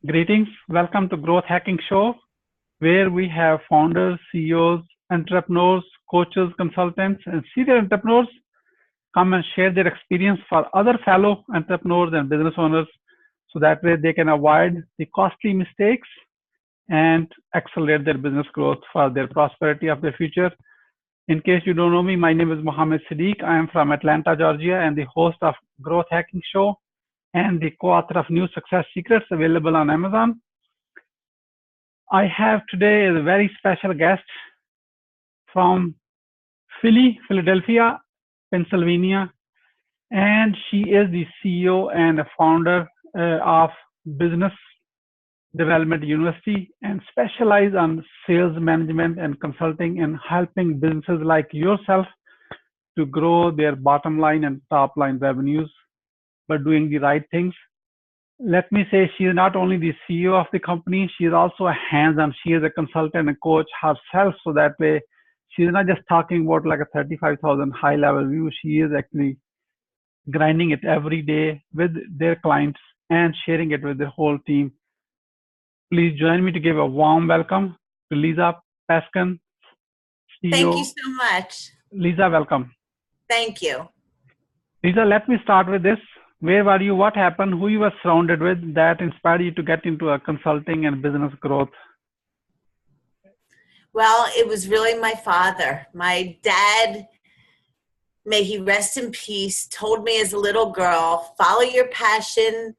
Greetings. Welcome to Growth Hacking Show, where we have founders, CEOs, entrepreneurs, coaches, consultants, and serial entrepreneurs come and share their experience for other fellow entrepreneurs and business owners so that way they can avoid the costly mistakes and accelerate their business growth for their prosperity of their future. In case you don't know me, my name is Mohammed Siddique. I am from Atlanta, Georgia, and the host of Growth Hacking Show and the co-author of New Success Secrets available on Amazon. I have today a very special guest from Philadelphia, Pennsylvania, and she is the CEO and a founder of Business Development University and specialize on sales management and consulting and helping businesses like yourself to grow their bottom line and top line revenues by doing the right things. Let me say she is not only the CEO of the company, she is also a hands-on. She is a consultant and coach herself, so that way she is not just talking about like a 35,000 high-level view. She is actually grinding it every day with their clients and sharing it with the whole team. Please join me to give a warm welcome to Lisa Peskin, CEO. Thank you so much. Lisa, welcome. Thank you. Lisa, let me start with this. Where were you? What happened? Who you were surrounded with that inspired you to get into a consulting and business growth? Well, it was really my father. My dad, may he rest in peace, told me as a little girl, follow your passion,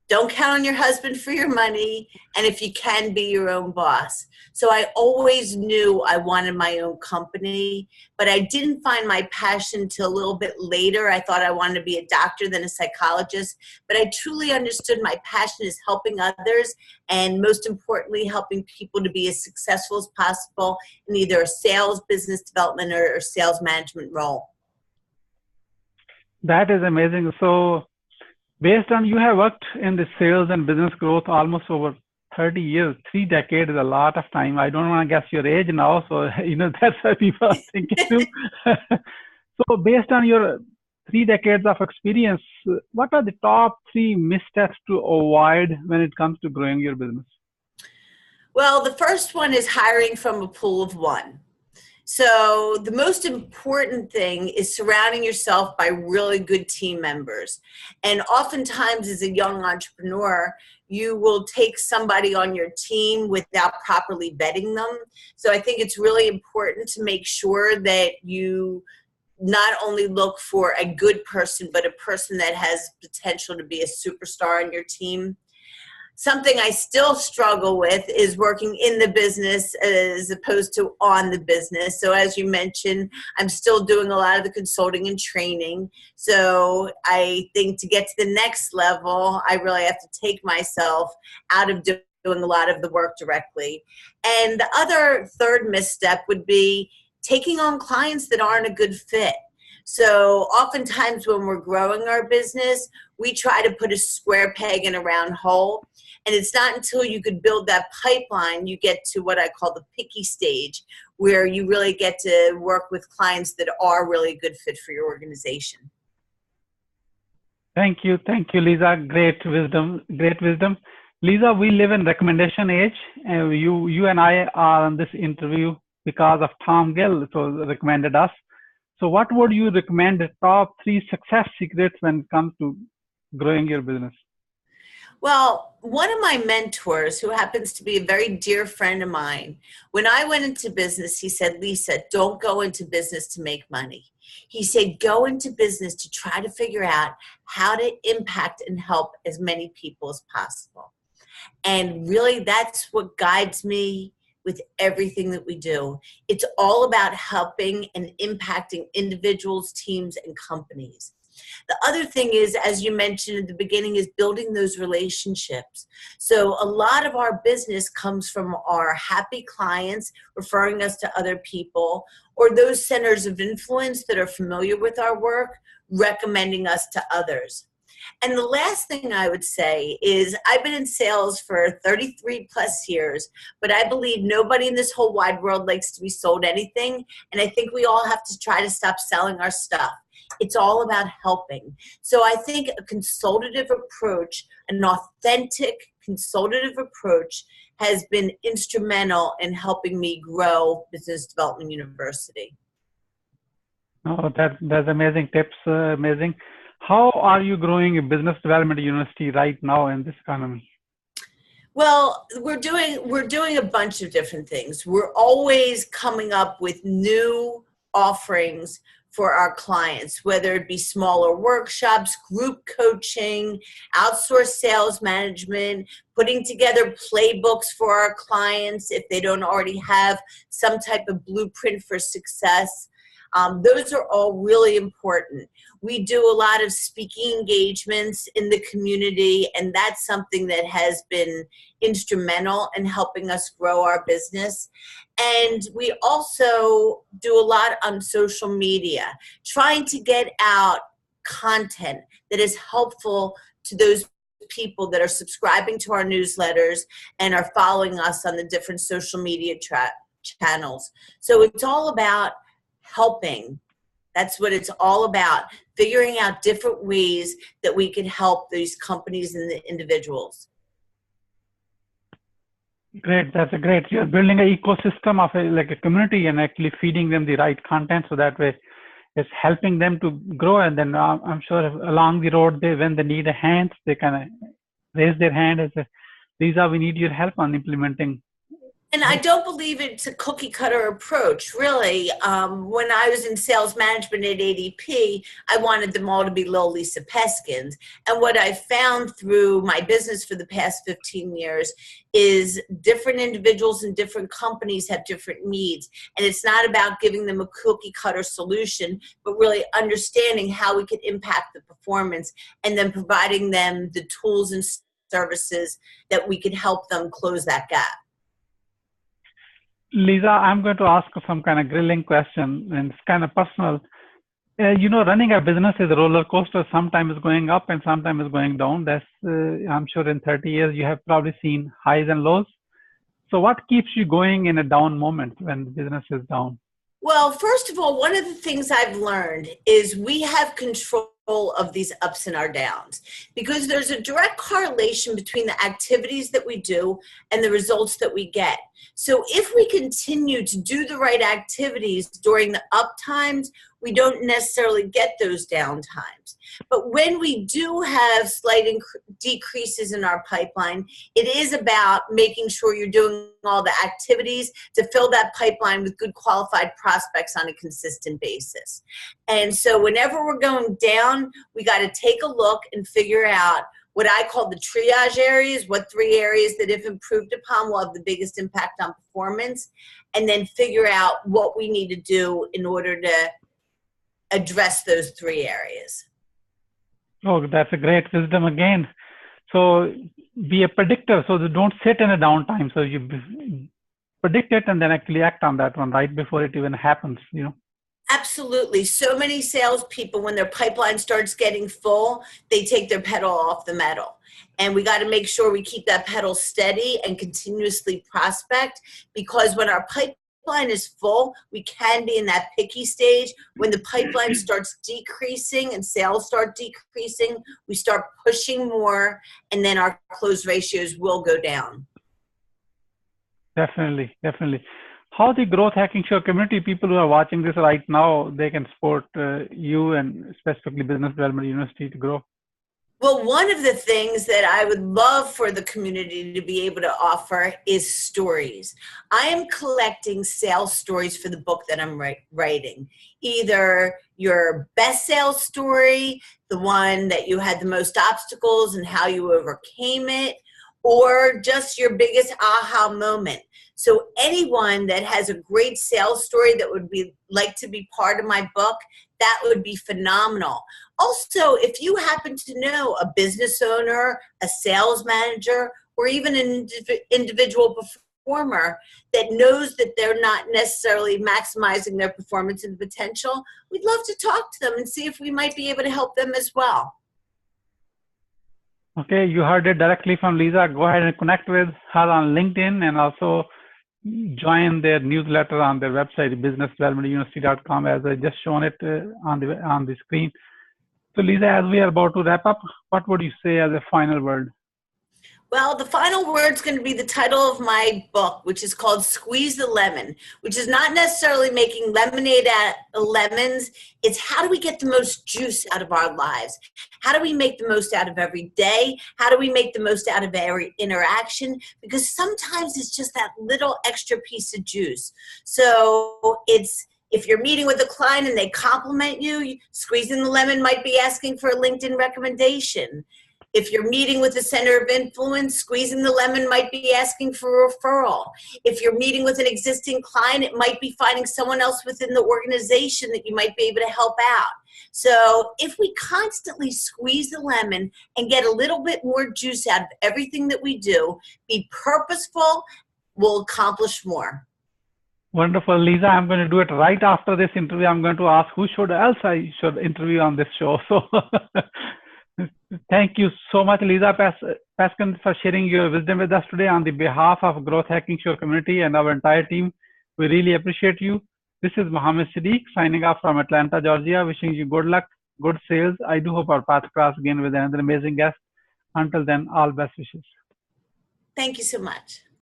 don't count on your husband for your money, and if you can, be your own boss. So I always knew I wanted my own company, but I didn't find my passion till a little bit later. I thought I wanted to be a doctor, then a psychologist, but I truly understood my passion is helping others, and most importantly, helping people to be as successful as possible in either a sales, business development, or sales management role. That is amazing. So based on you have worked in the sales and business growth almost over 30 years, 3 decades is a lot of time. I don't want to guess your age now, so that's why people are thinking too. So based on your 3 decades of experience, what are the top 3 missteps to avoid when it comes to growing your business? Well, the first one is hiring from a pool of one. So the most important thing is surrounding yourself by really good team members. And oftentimes as a young entrepreneur, you will take somebody on your team without properly vetting them. So I think it's really important to make sure that you not only look for a good person, but a person that has potential to be a superstar on your team. Something I still struggle with is working in the business as opposed to on the business. So as you mentioned, I'm still doing a lot of the consulting and training. So I think to get to the next level, I really have to take myself out of doing a lot of the work directly. And the other third misstep would be taking on clients that aren't a good fit. So oftentimes when we're growing our business, we try to put a square peg in a round hole. And it's not until you could build that pipeline, you get to what I call the picky stage, where you really get to work with clients that are really a good fit for your organization. Thank you, Lisa. Great wisdom. Lisa, we live in recommendation age. You and I are on this interview because of Tom Gill, so recommended us. So what would you recommend the top 3 success secrets when it comes to growing your business? Well, one of my mentors, who happens to be a very dear friend of mine, when I went into business, he said, Lisa, don't go into business to make money. He said, go into business to try to figure out how to impact and help as many people as possible. And really, that's what guides me with everything that we do. It's all about helping and impacting individuals, teams, and companies. The other thing is, as you mentioned at the beginning, is building those relationships. So a lot of our business comes from our happy clients referring us to other people, or those centers of influence that are familiar with our work recommending us to others. And the last thing I would say is I've been in sales for 33 plus years, but I believe nobody in this whole wide world likes to be sold anything. And I think we all have to try to stop selling our stuff. It's all about helping. So I think a consultative approach, an authentic consultative approach has been instrumental in helping me grow Business Development University. Oh, that's amazing tips. Amazing. How are you growing a business development university right now in this economy? Well, we're doing a bunch of different things. We're always coming up with new offerings for our clients, whether it be smaller workshops, group coaching, outsourced sales management, putting together playbooks for our clients if they don't already have some type of blueprint for success. Those are all really important. We do a lot of speaking engagements in the community, and that's something that has been instrumental in helping us grow our business. And we also do a lot on social media, trying to get out content that is helpful to those people that are subscribing to our newsletters and are following us on the different social media channels. So it's all about helping. That's what it's all about, figuring out different ways that we can help these companies and the individuals. Great, that's a great. You're building an ecosystem of like a community and actually feeding them the right content, so that way it's helping them to grow. And then I'm sure along the road, when they need a hand, they can raise their hand and say, Lisa, we need your help on implementing. And I don't believe it's a cookie cutter approach, really. When I was in sales management at ADP, I wanted them all to be little Lisa Peskins. And what I found through my business for the past 15 years is different individuals and different companies have different needs. And it's not about giving them a cookie cutter solution, but really understanding how we can impact the performance and then providing them the tools and services that we can help them close that gap. Lisa, I'm going to ask some kind of grilling question, and it's kind of personal. Running a business is a roller coaster. Sometimes it's going up and sometimes it's going down. That's, I'm sure in 30 years, you have probably seen highs and lows. So what keeps you going in a down moment when business is down? Well, first of all, one of the things I've learned is we have control of these ups and our downs, because there's a direct correlation between the activities that we do and the results that we get. So if we continue to do the right activities during the up times, we don't necessarily get those down times. But when we do have slight decreases in our pipeline, it is about making sure you're doing all the activities to fill that pipeline with good qualified prospects on a consistent basis. And so whenever we're going down, we got to take a look and figure out what I call the triage areas, what 3 areas that if improved upon will have the biggest impact on performance, and then figure out what we need to do in order to address those 3 areas. Oh, that's a great wisdom again. So be a predictor. So don't sit in a downtime. So you predict it and then actually act on that one right before it even happens, Absolutely. So many salespeople, when their pipeline starts getting full, they take their pedal off the metal. And we got to make sure we keep that pedal steady and continuously prospect, because when our pipeline is full, we can be in that picky stage. When the pipeline starts decreasing and sales start decreasing, we start pushing more, and then our close ratios will go down. Definitely. How the growth hacking show community, people who are watching this right now, they can support you and specifically Business Development University to grow? Well, one of the things that I would love for the community to be able to offer is stories. I am collecting sales stories for the book that I'm writing. Either your best sales story, the one that you had the most obstacles and how you overcame it, or just your biggest aha moment. So anyone that has a great sales story that would be like to be part of my book, that would be phenomenal. Also, if you happen to know a business owner, a sales manager, or even an individual performer that knows that they're not necessarily maximizing their performance and potential, we'd love to talk to them and see if we might be able to help them as well. Okay, you heard it directly from Lisa. Go ahead and connect with her on LinkedIn and also join their newsletter on their website, businessdevelopmentuniversity.com, as I just shown it on the screen. So Lisa, as we are about to wrap up, what would you say as a final word? Well, the final word is going to be the title of my book, which is called Squeeze the Lemon, which is not necessarily making lemonade out of lemons. It's how do we get the most juice out of our lives? How do we make the most out of every day? How do we make the most out of every interaction? Because sometimes it's just that little extra piece of juice. So it's, if you're meeting with a client and they compliment you, squeezing the lemon might be asking for a LinkedIn recommendation. If you're meeting with a center of influence, squeezing the lemon might be asking for a referral. If you're meeting with an existing client, it might be finding someone else within the organization that you might be able to help out. So if we constantly squeeze the lemon and get a little bit more juice out of everything that we do, be purposeful, we'll accomplish more. Wonderful, Lisa. I'm going to do it right after this interview. I'm going to ask who else I should interview on this show. So thank you so much, Lisa Peskin, for sharing your wisdom with us today. On the behalf of Growth Hacking Show community and our entire team, we really appreciate you. This is Mohammed Siddique signing off from Atlanta, Georgia, wishing you good luck, good sales. I do hope our paths cross again with another amazing guest. Until then, all best wishes. Thank you so much.